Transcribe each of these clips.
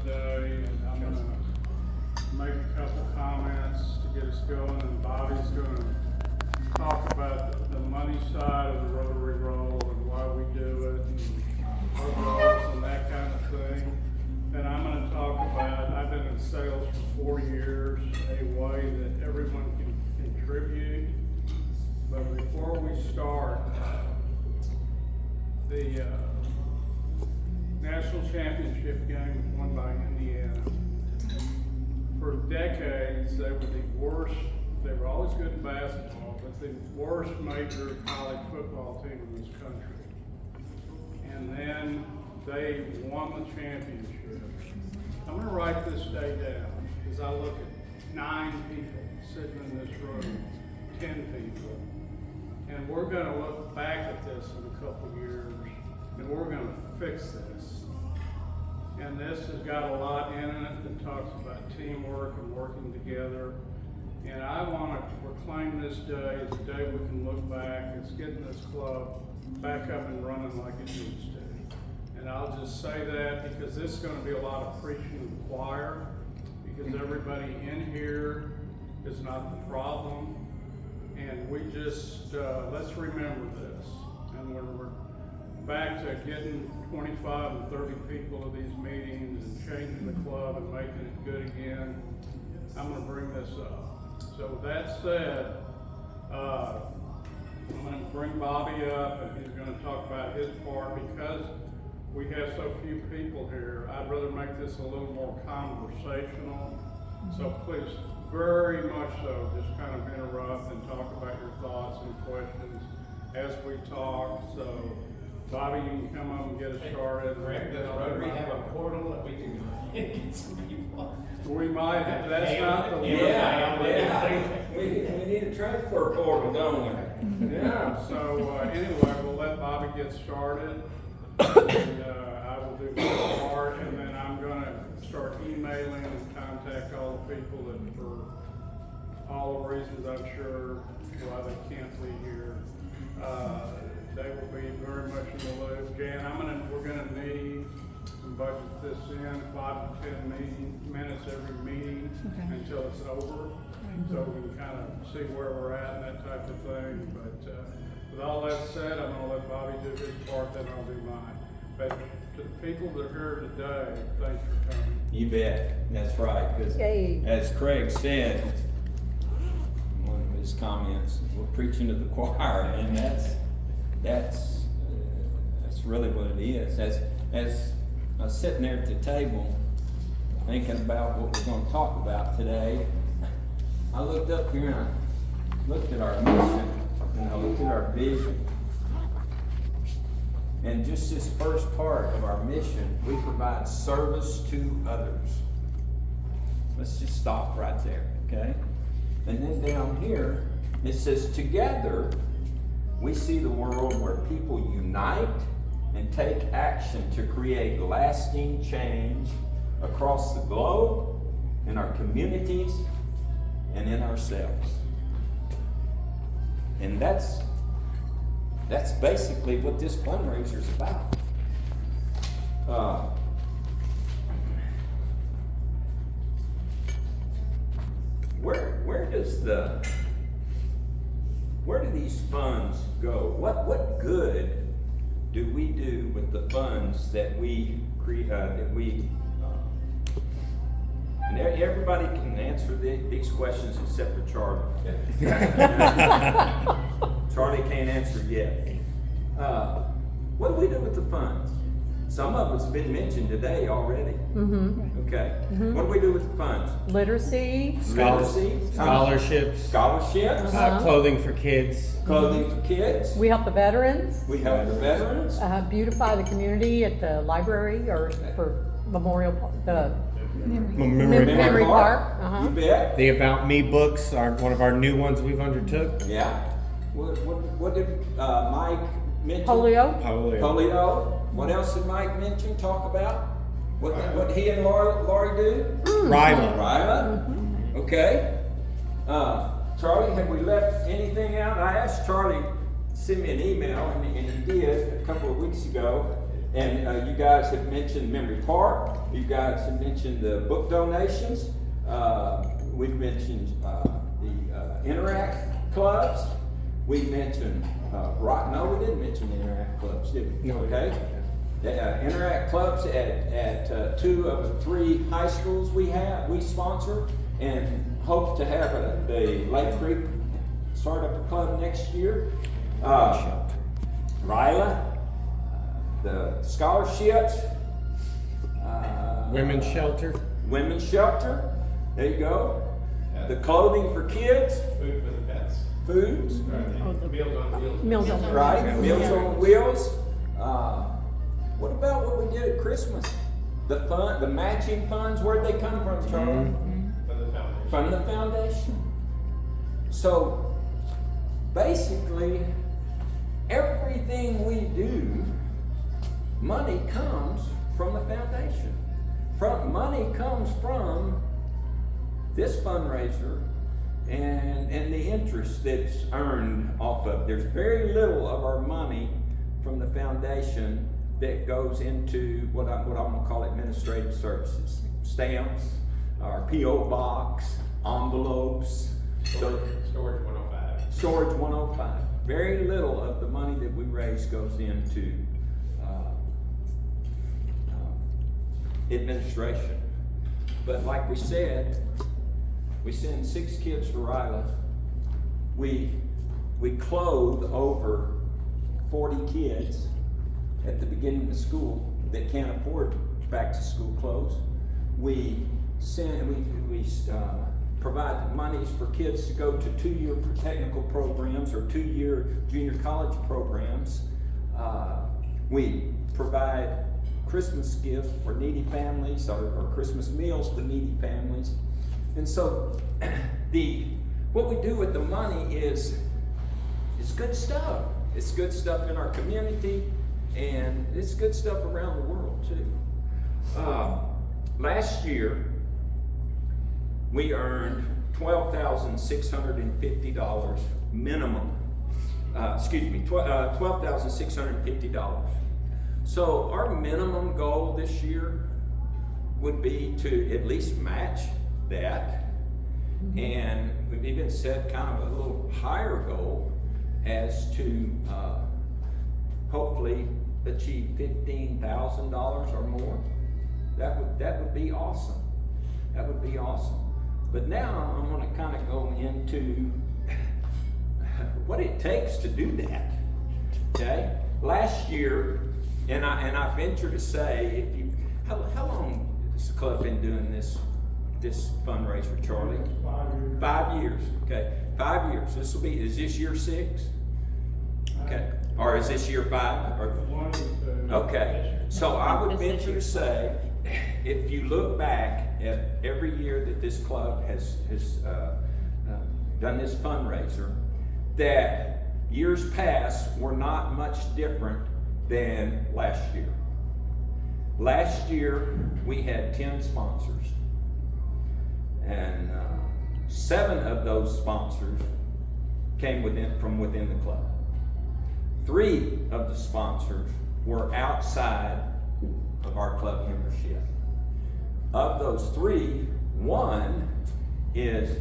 today, and I'm gonna make a couple comments to get us going, and Bobby's gonna talk about the money side of the Rotary role and why we do it, and our goals and that kind of thing. And I'm gonna talk about, I've been in sales for 4 years, a way that everyone can contribute. But before we start, the national championship game was won by Indiana. For decades, they were the worst. They were always good in basketball, but the worst major college football team in this country. And then they won the championship. I'm going to write this day down because I look at 9 people sitting in this room, 10 people, and we're going to look back at this in a couple of years, and we're going to fix this. And this has got a lot in it that talks about teamwork and working together. And I want to proclaim this day as a day we can look back. It's getting this club back up and running like it needs to. And I'll just say that because this is going to be a lot of preaching to the choir, because everybody in here is not the problem. And we just, let's remember this. And when we're back to getting 25 and 30 people to these meetings and changing the club and making it good again, I'm going to bring this up. So with that said, I'm going to bring Bobby up, and he's going to talk about his part. Because we have so few people here, I'd rather make this a little more conversational. So please, very much so, just kind of interrupt and talk about your thoughts and questions as we talk. So Bobby, you can come up and get us started. Greg, does Rotary have a portal that we can get some people? We might have, that's not the word. Yeah. We need a transfer portal, don't we? Yeah, so anyway, we'll let Bobby get started. And I will do my part, and then I'm gonna start emailing and contact all the people that, for all the reasons I'm sure why they can't be here, they will be very much in the loop. Jan, we're gonna need and budget this in 5 to 10 minutes every meeting until it's over, so we can kind of see where we're at and that type of thing. But with all that said, I'm gonna let Bobby do his part, then I'll do mine. But to the people that are here today, thanks for coming. You bet. That's right. Because as Craig said, one of his comments, we're preaching to the choir, and that's really what it is. As I was sitting there at the table thinking about what we're going to talk about today, I looked up here and I looked at our mission and I looked at our vision. And just this first part of our mission, we provide service to others. Let's just stop right there, okay? And then down here, it says, together, we see the world where people unite and take action to create lasting change across the globe, in our communities, and in ourselves. And that's basically what this fundraiser is about. Where do these funds go? What good do we do with the funds that we create? And everybody can answer these questions except for Charlie. Charlie can't answer yet. What do we do with the funds? Some of it's been mentioned today already. Mm-hmm. Okay. Mm-hmm. What do we do with the funds? Literacy. Scholarships. Scholarships. Clothing for kids. Clothing for kids. We help the veterans. We help the veterans. Beautify the community at the library or for Memorial the Memory Park. You bet. The About Me books are one of our new ones we've undertook. Yeah. What did Mike mention? Polio. What else did Mike mention? Talk about what he and Laurie do? Ryla. Mm-hmm. Okay. Charlie, have we left anything out? I asked Charlie to send me an email, and he did a couple of weeks ago. And you guys have mentioned Memory Park. You guys have mentioned the book donations. We've mentioned the Interact clubs. We mentioned no, we didn't mention the Interact clubs, did we? No. Okay. Interact clubs at 2 of the 3 high schools we sponsor, and hope to have the Lake Creek Startup Club next year. Ryla, the scholarships, Women's shelter. Women's shelter. There you go. The clothing for kids. Food for the pets. Foods. Oh, the- Meals on Wheels. Meals on Wheels. Right. Meals on Wheels. What about what we did at Christmas? The matching funds. Where'd they come from, Charlie? For the foundation. From the foundation. So basically, everything we do, money comes from the foundation. Money comes from this fundraiser and the interest that's earned off of. There's very little of our money from the foundation that goes into what I'm gonna call administrative services. Stamps, our P.O. box, envelopes, Storage 105. Storage 105. Very little of the money that we raise goes into administration. But like we said, we send 6 kids to Ryla. We clothe over 40 kids at the beginning of school that can't afford back to school clothes. We provide monies for kids to go to 2-year technical programs or 2-year junior college programs. We provide Christmas gifts for needy families or Christmas meals for needy families. And so what we do with the money is good stuff. It's good stuff in our community, and it's good stuff around the world too. Last year, we earned $12,650 minimum. $12,650. So our minimum goal this year would be to at least match that. And we've even set kind of a little higher goal as to hopefully achieve $15,000 or more. That would be awesome. That would be awesome. But now I'm going to kind of go into what it takes to do that. Okay? Last year, and I venture to say, how long has the club been doing this fundraiser, Charlie? 5 years. 5 years. Okay, 5 years. Is this year 6? Okay, or is this year 5? Or, okay, so I would venture to say, if you look back at every year that this club has done this fundraiser, that years past were not much different than last year. Last year, we had 10 sponsors, and 7 of those sponsors came from within the club. 3 of the sponsors were outside of our club membership. Of those 3, 1 is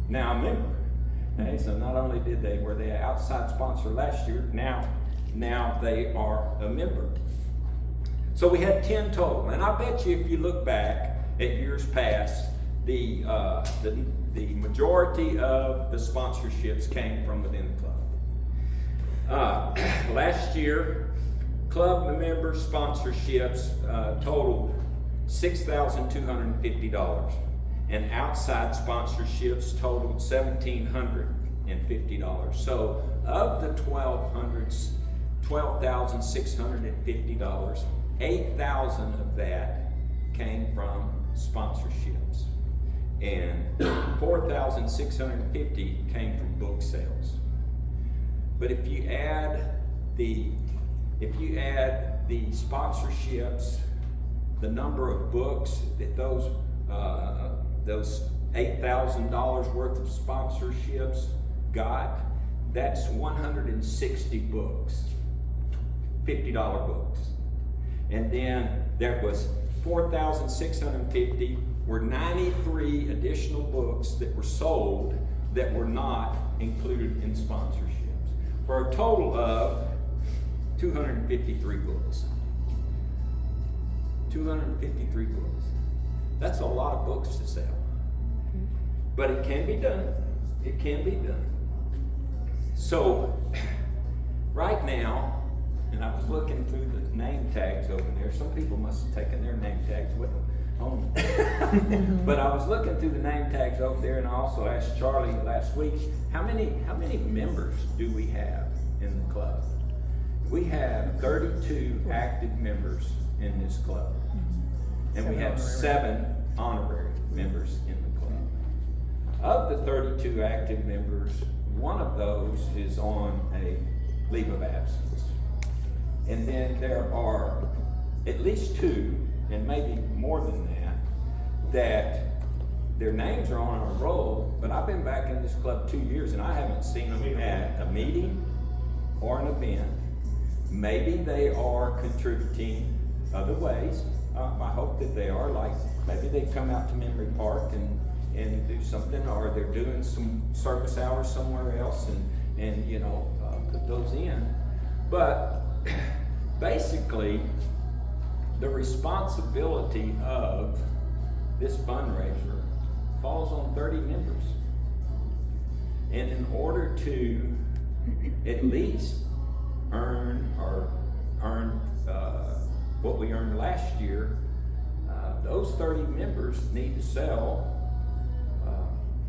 now a member. Okay, so not only were they an outside sponsor last year, now they are a member. So we had 10 total, and I bet you if you look back at years past, the majority of the sponsorships came from within the club. Last year, club member sponsorships totaled $6,250, and outside sponsorships totaled $1,750. So of the $12,650, 8,000 of that came from sponsorships, and 4,650 came from book sales. But if you add the sponsorships, the number of books that those $8,000 worth of sponsorships got, that's 160 books, $50 books. And then there was 4,650 were 93 additional books that were sold that were not included in sponsorships, for a total of 253 books. 253 books. That's a lot of books to sell. But it can be done. It can be done. So, right now, and I was looking through the name tags over there. Some people must have taken their name tags with them home. But I was looking through the name tags over there, and I also asked Charlie last week, how many members do we have in the club? We have 32 active members in this club. And we have 7 honorary members in the club. Of the 32 active members, one of those is on a leave of absence. And then there are at least 2, and maybe more than that their names are on our roll, but I've been back in this club 2 years and I haven't seen them at a meeting or an event. Maybe they are contributing other ways. I hope that they are, like maybe they come out to Memory Park and do something, or they're doing some service hours somewhere else and you know, put those in. But basically, the responsibility of this fundraiser falls on 30 members. And in order to at least earn what we earned last year, those 30 members need to sell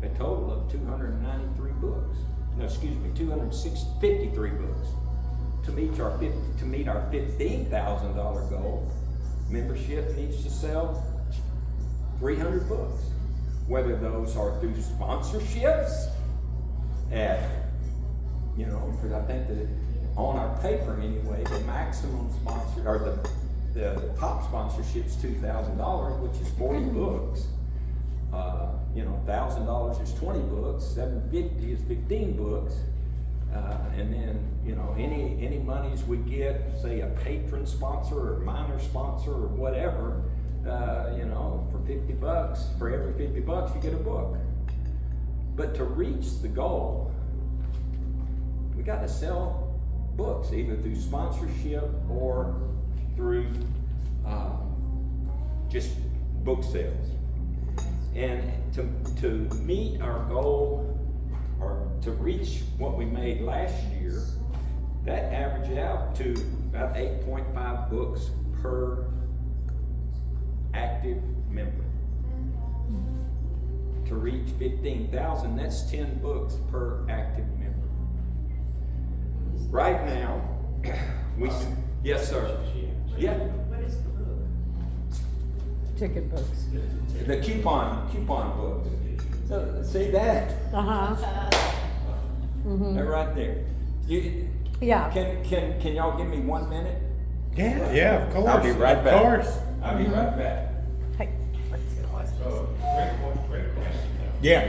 a total of 293 books. No, excuse me, 253 books to meet our $15,000 goal. Membership needs to sell 300 books, whether those are through sponsorships at, you know, because I think that on our paper anyway, the maximum sponsor, or the top sponsorship is $2,000, which is 40 books. You know, $1,000 is 20 books, $750 is 15 books. And then, you know, any monies we get, say a patron sponsor or minor sponsor or whatever, you know, for $50, for every $50 you get a book. But to reach the goal, we got to sell books, either through sponsorship or through just book sales. And to meet our goal, or to reach what we made last year, that averaged out to about 8.5 books per active member. To reach 15,000, that's 10 books per active member. Right now, yes, sir. Yeah. What is the book? Ticket books. The coupon books. So see that? They're right there. Yeah. Can y'all give me 1 minute? Yeah, of course. I'll be right back. Of course. I'll be right back. Hey, let's see. Great question though. Yeah.